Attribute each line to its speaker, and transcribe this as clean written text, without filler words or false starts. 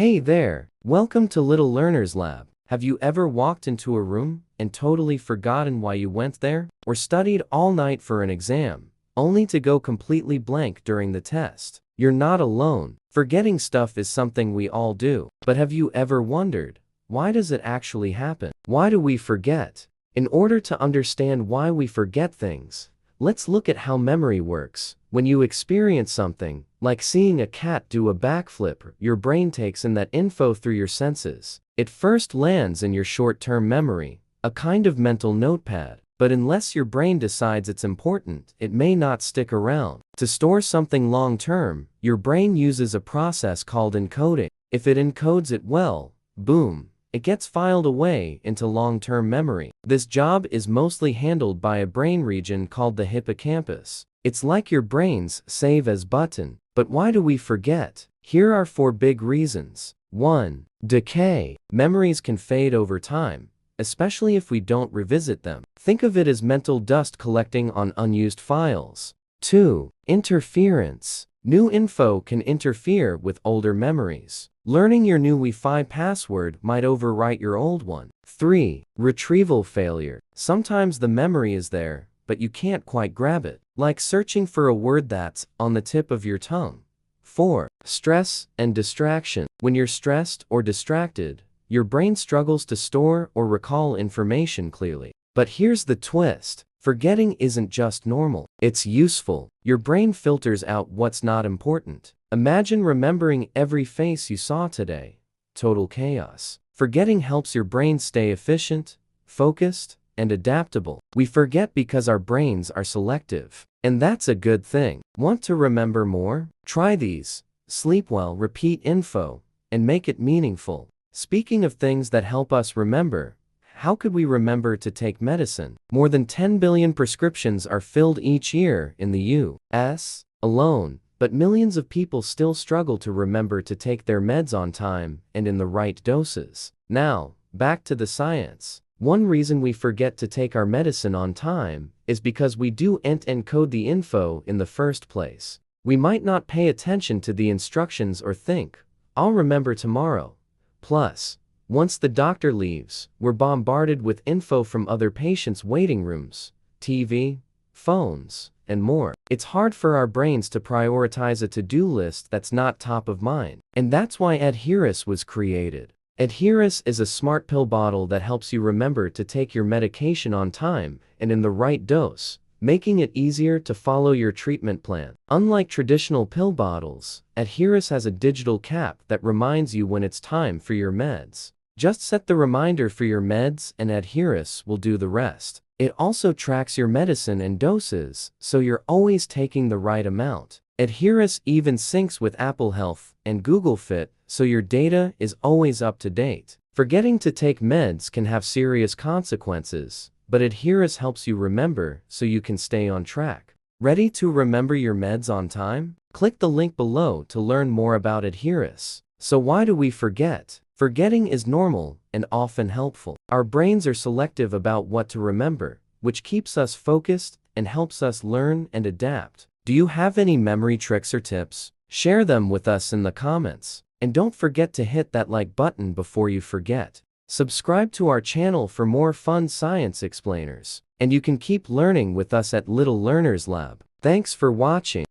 Speaker 1: Hey there, welcome to Little Learner's Lab. Have you ever walked into a room and totally forgotten why you went there? Or studied all night for an exam, only to go completely blank during the test? You're not alone. Forgetting stuff is something we all do. But have you ever wondered, why does it actually happen? Why do we forget? In order to understand why we forget things, let's look at how memory works. When you experience something, like seeing a cat do a backflip, your brain takes in that info through your senses. It first lands in your short-term memory, a kind of mental notepad. But unless your brain decides it's important, it may not stick around. To store something long-term, your brain uses a process called encoding. If it encodes it well, boom, it gets filed away into long-term memory. This job is mostly handled by a brain region called the hippocampus. It's like your brain's save as button. But why do we forget? Here are 4 big reasons. 1. Decay. Memories can fade over time, especially if we don't revisit them. Think of it as mental dust collecting on unused files. 2. Interference. New info can interfere with older memories. Learning your new Wi-Fi password might overwrite your old one. 3. Retrieval failure. Sometimes the memory is there, but you can't quite grab it, like searching for a word that's on the tip of your tongue. 4. Stress and distraction. When you're stressed or distracted, your brain struggles to store or recall information clearly. But here's the twist. Forgetting isn't just normal, it's useful. Your brain filters out what's not important. Imagine remembering every face you saw today. Total chaos. Forgetting helps your brain stay efficient, focused, and adaptable. We forget because our brains are selective. And that's a good thing. Want to remember more? Try these. Sleep well, repeat info, and make it meaningful. Speaking of things that help us remember, how could we remember to take medicine? More than 10 billion prescriptions are filled each year in the U.S. alone, but millions of people still struggle to remember to take their meds on time and in the right doses. Now, back to the science. One reason we forget to take our medicine on time is because we don't encode the info in the first place. We might not pay attention to the instructions or think, "I'll remember tomorrow." Plus, once the doctor leaves, we're bombarded with info from other patients' waiting rooms, TV, phones, and more. It's hard for our brains to prioritize a to-do list that's not top of mind. And that's why Adherus was created. Adherus is a smart pill bottle that helps you remember to take your medication on time and in the right dose, making it easier to follow your treatment plan. Unlike traditional pill bottles, Adherus has a digital cap that reminds you when it's time for your meds. Just set the reminder for your meds and Adherus will do the rest. It also tracks your medicine and doses, so you're always taking the right amount. Adherus even syncs with Apple Health and Google Fit, so your data is always up to date. Forgetting to take meds can have serious consequences, but Adherus helps you remember so you can stay on track. Ready to remember your meds on time? Click the link below to learn more about Adherus. So why do we forget? Forgetting is normal and often helpful. Our brains are selective about what to remember, which keeps us focused and helps us learn and adapt. Do you have any memory tricks or tips? Share them with us in the comments. And don't forget to hit that like button before you forget. Subscribe to our channel for more fun science explainers. And you can keep learning with us at Little Learner's Lab. Thanks for watching.